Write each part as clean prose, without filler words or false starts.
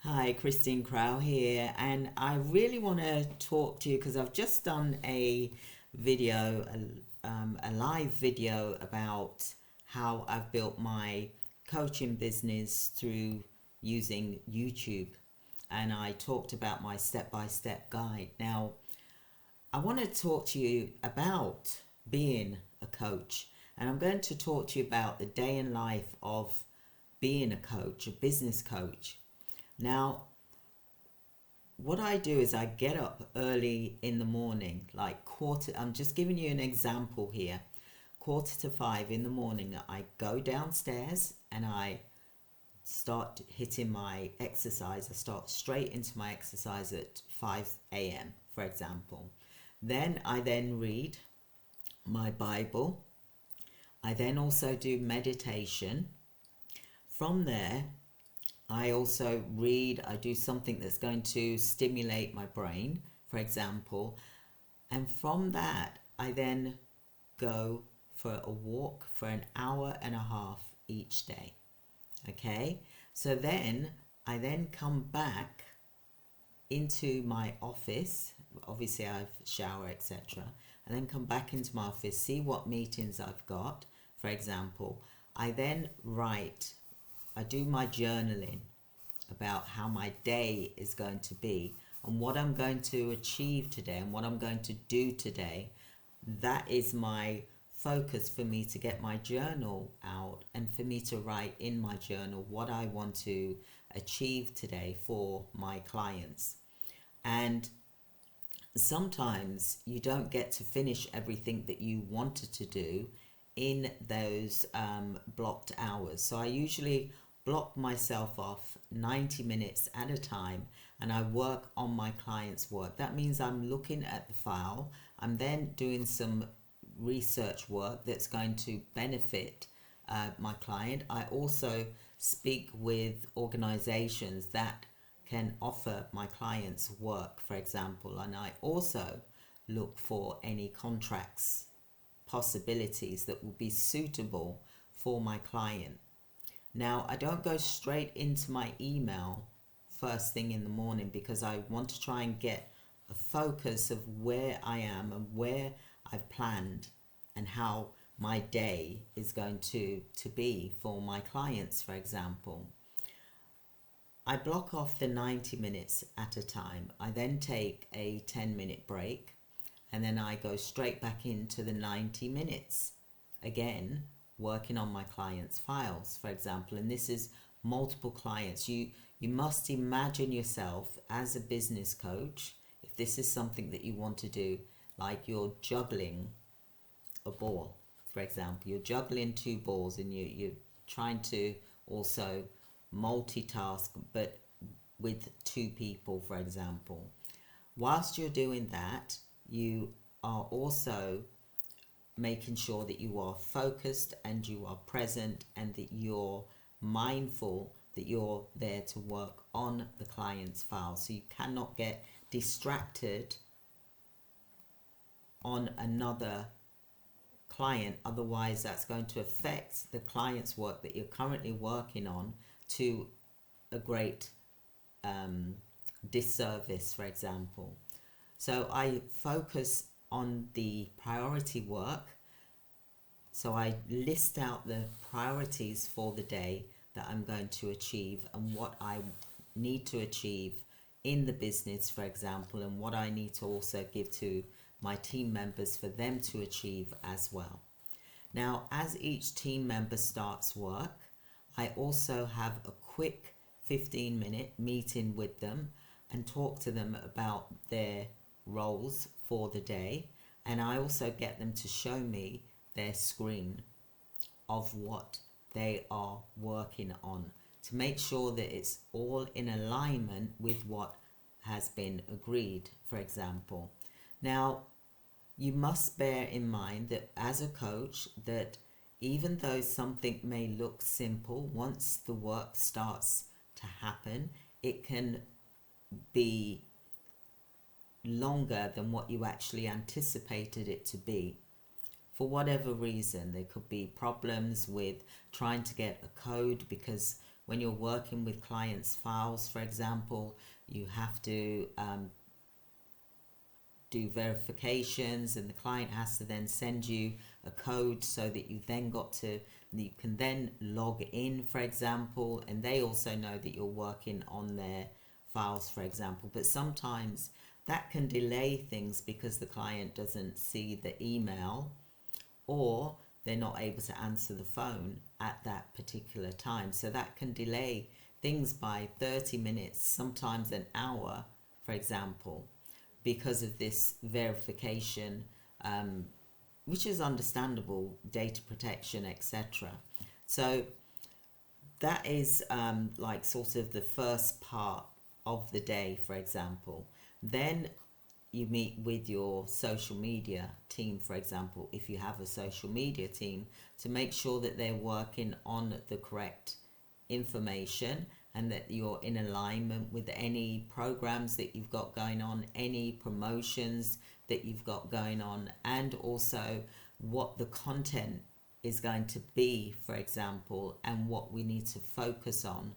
Hi, Christine Crow here, and I really want to talk to you because I've just done a video, a live video about how I've built my coaching business through using YouTube, and I talked about my step-by-step guide. Now, I want to talk to you about being a coach, and I'm going to talk to you about the day in life of being a coach, a business coach. Now, what I do is I get up early in the morning, like I'm just giving you an example here. 4:45 in the morning, I go downstairs and I start hitting my exercise. I start straight into my exercise at 5 a.m., for example. Then I then read my Bible. I then also do meditation. From there, I also read, I do something that's going to stimulate my brain, for example. And from that, I then go for a walk for an hour and a half each day. Okay? So then I then come back into my office. Obviously, I've shower, etc. And then come back into my office, see what meetings I've got, for example. I then write, I do my journaling about how my day is going to be and what I'm going to achieve today and what I'm going to do today. That is my focus for me to get my journal out and for me to write in my journal what I want to achieve today for my clients. And sometimes you don't get to finish everything that you wanted to do in those blocked hours. So I usually block myself off 90 minutes at a time and I work on my client's work. That means I'm looking at the file, I'm then doing some research work that's going to benefit my client. I also speak with organizations that can offer my clients work, for example, and I also look for any contracts possibilities that will be suitable for my client. Now, I don't go straight into my email first thing in the morning because I want to try and get a focus of where I am and where I've planned and how my day is going to be for my clients, for example. I block off the 90 minutes at a time. I then take a 10-minute break and then I go straight back into the 90 minutes. Again, working on my clients' files, for example, and this is multiple clients. You must imagine yourself as a business coach, if this is something that you want to do, like you're juggling a ball, for example. You're juggling two balls and you're trying to also multitask, but with two people, for example. Whilst you're doing that, you are also making sure that you are focused and you are present and that you're mindful that you're there to work on the client's file. So you cannot get distracted on another client, otherwise that's going to affect the client's work that you're currently working on to a great disservice, for example. So I focus on the priority work. So I list out the priorities for the day that I'm going to achieve and what I need to achieve in the business, for example, and what I need to also give to my team members for them to achieve as well. Now, as each team member starts work, I also have a quick 15-minute meeting with them and talk to them about their roles for the day. And I also get them to show me their screen of what they are working on to make sure that it's all in alignment with what has been agreed, for example. Now, you must bear in mind that as a coach, that even though something may look simple, once the work starts to happen, it can be longer than what you actually anticipated it to be. For whatever reason, there could be problems with trying to get a code because when you're working with clients' files, for example, you have to do verifications, and the client has to then send you a code so that you can then log in, for example, and they also know that you're working on their files, for example. But sometimes that can delay things because the client doesn't see the email, or they're not able to answer the phone at that particular time. So that can delay things by 30 minutes, sometimes an hour, for example, because of this verification, which is understandable, data protection, etc. So that is like sort of the first part of the day, for example. Then you meet with your social media team, for example, if you have a social media team, to make sure that they're working on the correct information and that you're in alignment with any programs that you've got going on, any promotions that you've got going on, and also what the content is going to be, for example, and what we need to focus on,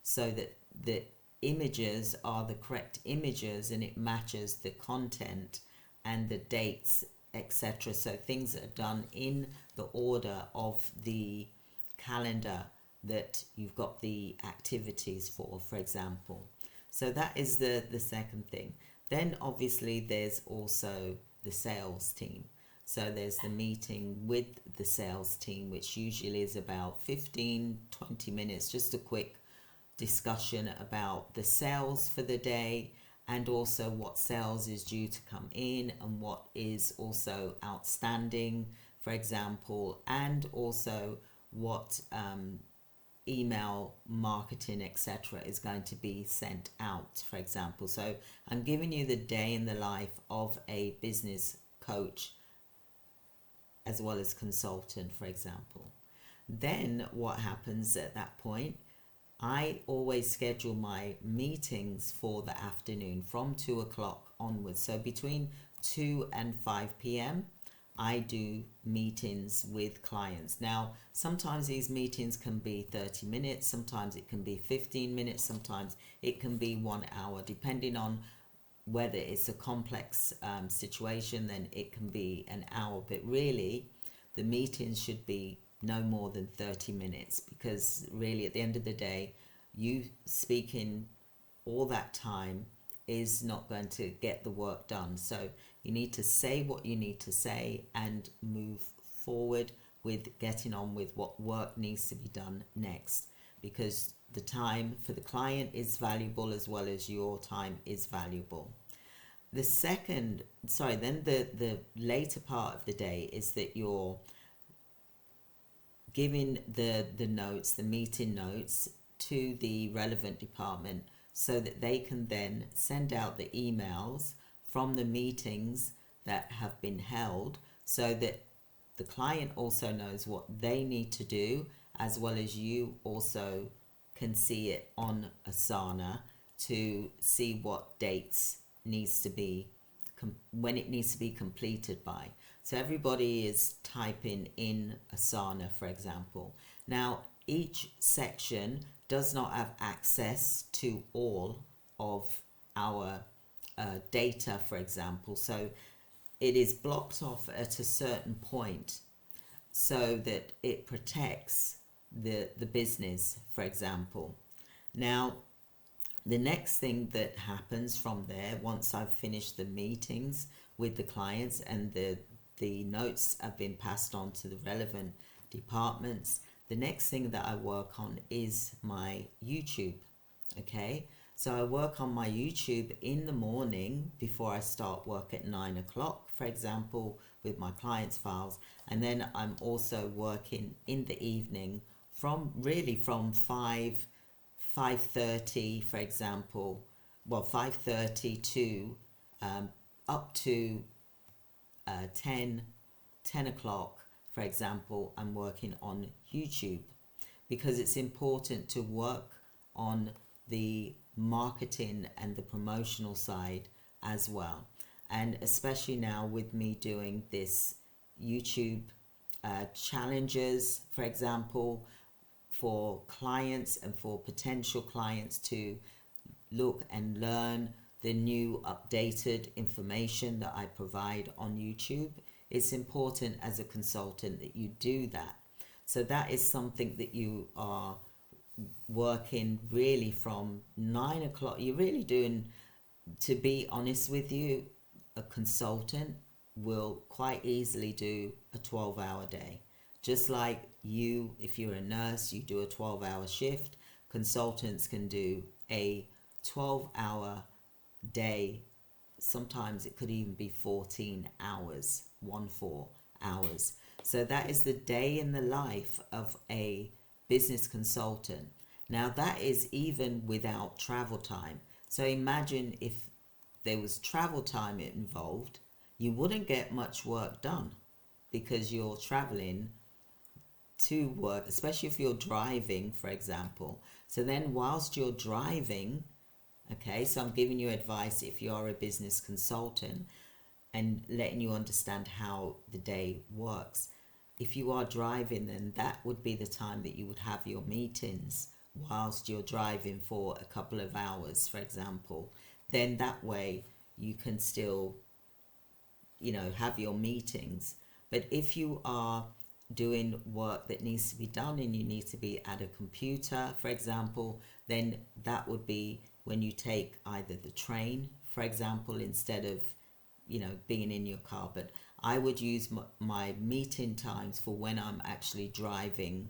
so that the images are the correct images and it matches the content and the dates, etc. So things are done in the order of the calendar that you've got the activities for example. So that is the second thing. Then obviously there's also the sales team. So there's the meeting with the sales team, which usually is about 15-20 minutes, just a quick discussion about the sales for the day, and also what sales is due to come in and what is also outstanding, for example, and also what email marketing, etc., is going to be sent out, for example. So I'm giving you the day in the life of a business coach as well as consultant, for example. Then what happens at that point, I always schedule my meetings for the afternoon from 2 o'clock onwards. So between 2 and 5 p.m. I do meetings with clients. Now, sometimes these meetings can be 30 minutes, sometimes it can be 15 minutes, sometimes it can be 1 hour, depending on whether it's a complex situation, then it can be an hour. But really, the meetings should be no more than 30 minutes, because really at the end of the day, you speaking all that time is not going to get the work done. So you need to say what you need to say and move forward with getting on with what work needs to be done next, because the time for the client is valuable as well as your time is valuable. Then the later part of the day is that you're giving the notes, the meeting notes, to the relevant department so that they can then send out the emails from the meetings that have been held, so that the client also knows what they need to do, as well as you also can see it on Asana to see what dates needs to be when it needs to be completed by. So everybody is typing in Asana, for example. Now, each section does not have access to all of our data, for example. So it is blocked off at a certain point so that it protects the business, for example. Now, the next thing that happens from there, once I've finished the meetings with the clients and the notes have been passed on to the relevant departments, the next thing that I work on is my YouTube. Okay, so I work on my YouTube in the morning before I start work at 9 o'clock, for example, with my clients' files, and then I'm also working in the evening from 5:30, for example, 5:30 to up to 10 o'clock, for example. I'm working on YouTube, because it's important to work on the marketing and the promotional side as well. And especially now with me doing this YouTube challenges, for example, for clients and for potential clients to look and learn the new updated information that I provide on YouTube. It's important as a consultant that you do that. So that is something that you are working really from 9 o'clock. You're really doing, to be honest with you, a consultant will quite easily do a 12-hour day. Just like you, if you're a nurse, you do a 12-hour shift, consultants can do a 12-hour day. Sometimes it could even be 14 hours, 14 hours. So that is the day in the life of a business consultant. Now that is even without travel time. So imagine if there was travel time involved, you wouldn't get much work done because you're traveling to work, especially if you're driving, for example. So then whilst you're driving, okay, so I'm giving you advice if you're a business consultant and letting you understand how the day works. If you are driving, then that would be the time that you would have your meetings whilst you're driving for a couple of hours, for example. Then that way you can still, have your meetings. But if you are doing work that needs to be done and you need to be at a computer, for example, then that would be when you take either the train, for example, instead of, being in your car. But I would use my meeting times for when I'm actually driving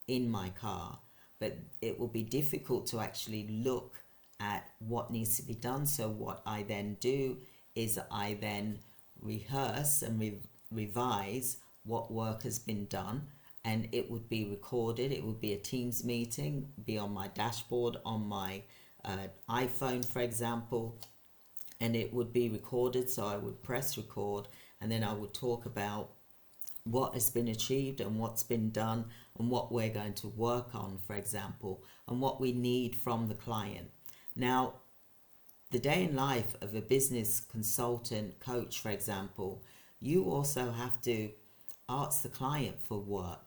in my car. But it will be difficult to actually look at what needs to be done. So what I then do is I then rehearse and revise what work has been done, and it would be recorded. It would be a Teams meeting, be on my dashboard on my iPhone, for example, and it would be recorded. So I would press record, and then I would talk about what has been achieved and what's been done and what we're going to work on, for example, and what we need from the client. Now, the day in life of a business consultant, coach, for example, you also have to ask the client for work,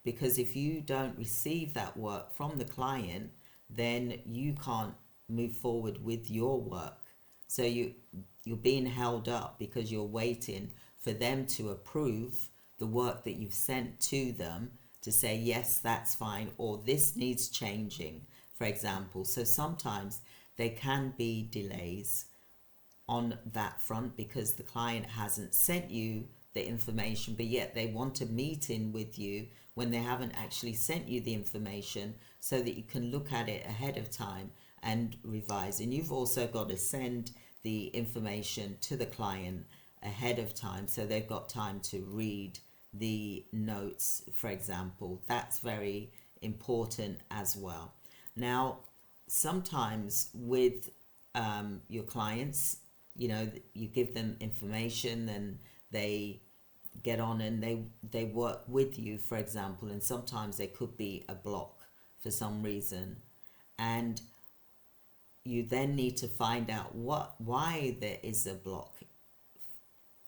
because if you don't receive that work from the client, then you can't move forward with your work. So you're being held up because you're waiting for them to approve the work that you've sent to them, to say yes, that's fine, or this needs changing, for example. So sometimes there can be delays on that front because the client hasn't sent you the information, but yet they want a meeting with you when they haven't actually sent you the information, so that you can look at it ahead of time and revise. And you've also got to send the information to the client ahead of time so they've got time to read the notes, for example. That's very important as well. Now, sometimes with your clients, you give them information and they get on and they work with you, for example, and sometimes there could be a block for some reason, and you then need to find out why there is a block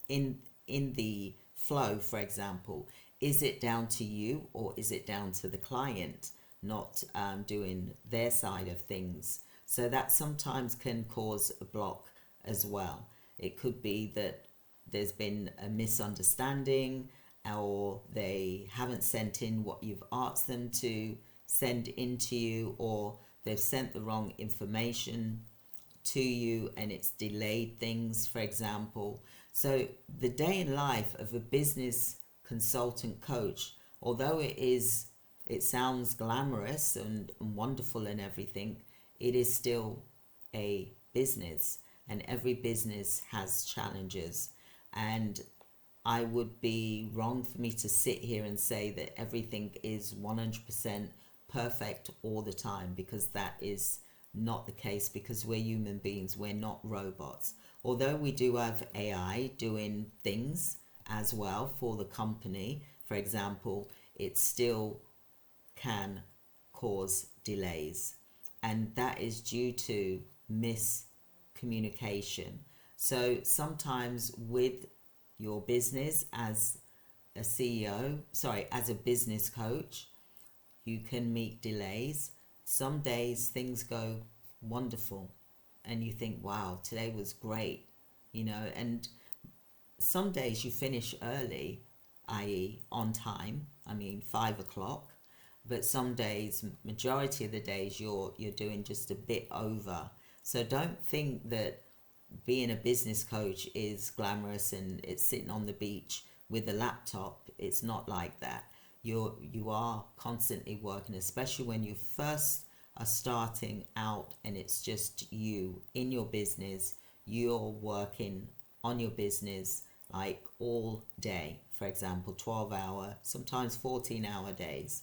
in the flow, for example. Is it down to you, or is it down to the client not doing their side of things? So that sometimes can cause a block as well. It could be that there's been a misunderstanding, or they haven't sent in what you've asked them to send in to you, or they've sent the wrong information to you and it's delayed things, for example. So the day in life of a business consultant coach, although it sounds glamorous and wonderful and everything, it is still a business, and every business has challenges. And I would be wrong for me to sit here and say that everything is 100% perfect all the time, because that is not the case, because we're human beings, we're not robots. Although we do have AI doing things as well for the company, for example, it still can cause delays, and that is due to miscommunication. So sometimes with your business as a business coach, You can meet delays. Some days things go wonderful and you think, wow, today was great, and some days you finish early, i.e., on time, 5 o'clock, but some days, majority of the days, you're doing just a bit over. So don't think that being a business coach is glamorous and it's sitting on the beach with a laptop. It's not like that. You are constantly working, especially when you first are starting out and it's just you in your business. You're working on your business like all day, for example, 12-hour, sometimes 14-hour days.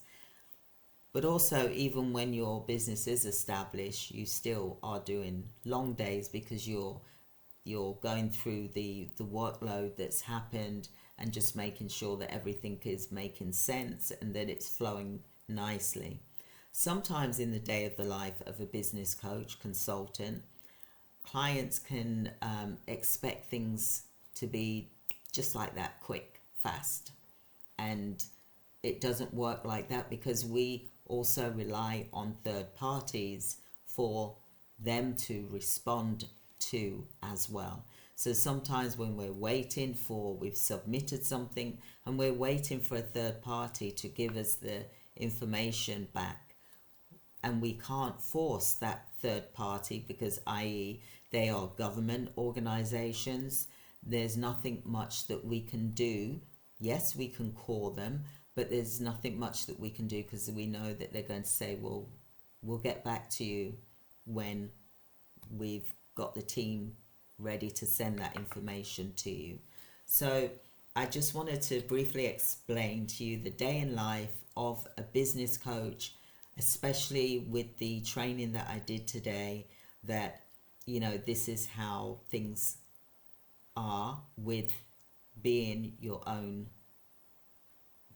But also, even when your business is established, you still are doing long days because you're going through the workload that's happened and just making sure that everything is making sense and that it's flowing nicely. Sometimes in the day of the life of a business coach, consultant, clients can expect things to be just like that, quick, fast. And it doesn't work like that because we also rely on third parties for them to respond to as well. So sometimes when we've submitted something and we're waiting for a third party to give us the information back, and we can't force that third party because, i.e., they are government organizations, there's nothing much that we can do. Yes, we can call them, but there's nothing much that we can do because we know that they're going to say, well, we'll get back to you when we've got the team ready to send that information to you. So I just wanted to briefly explain to you the day in life of a business coach, especially with the training that I did today, that, this is how things are with being your own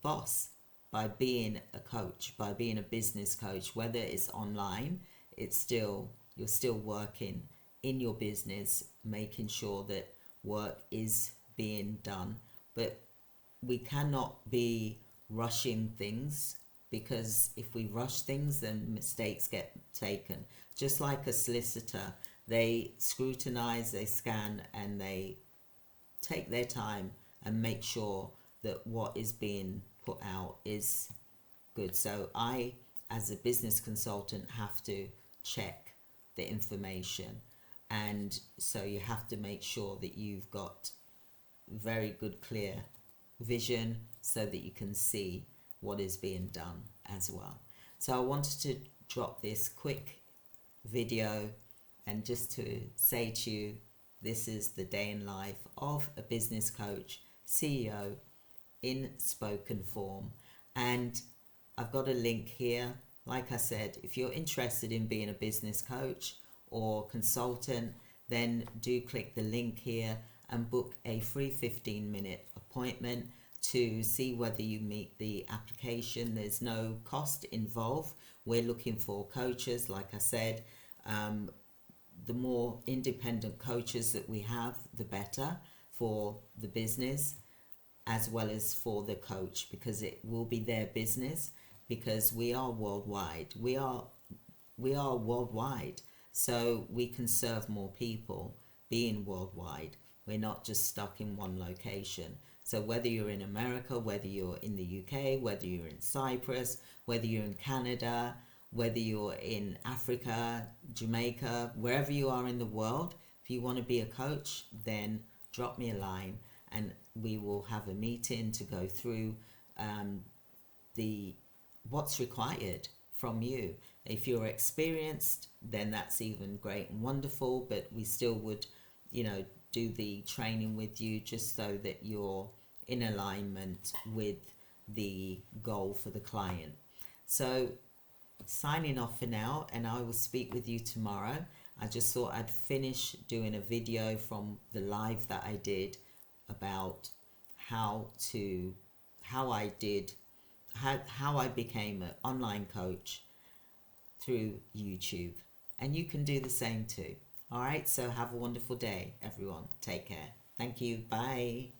boss, by being a coach, by being a business coach. Whether it's online, you're still working in your business, making sure that work is being done. But we cannot be rushing things, because if we rush things, then mistakes get taken. Just like a solicitor, they scrutinize, they scan, and they take their time and make sure that what is being put out is good. So I, as a business consultant, have to check the information, and so you have to make sure that you've got very good, clear vision so that you can see what is being done as well. So I wanted to drop this quick video and just to say to you, this is the day in life of a business coach, CEO, in spoken form. And I've got a link here. Like I said, if you're interested in being a business coach or consultant, then do click the link here and book a free 15-minute appointment to see whether you meet the application. There's no cost involved. We're looking for coaches, like I said. The more independent coaches that we have, the better for the business as well as for the coach, because it will be their business, because we are worldwide. We are worldwide, so we can serve more people being worldwide. We're not just stuck in one location. So whether you're in America, whether you're in the UK, whether you're in Cyprus, whether you're in Canada, whether you're in Africa, Jamaica, wherever you are in the world, if you want to be a coach, then drop me a line and we will have a meeting to go through what's required from you. If you're experienced, then that's even great and wonderful, but we still would, do the training with you just so that you're in alignment with the goal for the client. So signing off for now, and I will speak with you tomorrow. I just thought I'd finish doing a video from the live that I did about how I became an online coach through YouTube, and you can do the same too. All right, so have a wonderful day, everyone. Take care. Thank you. Bye.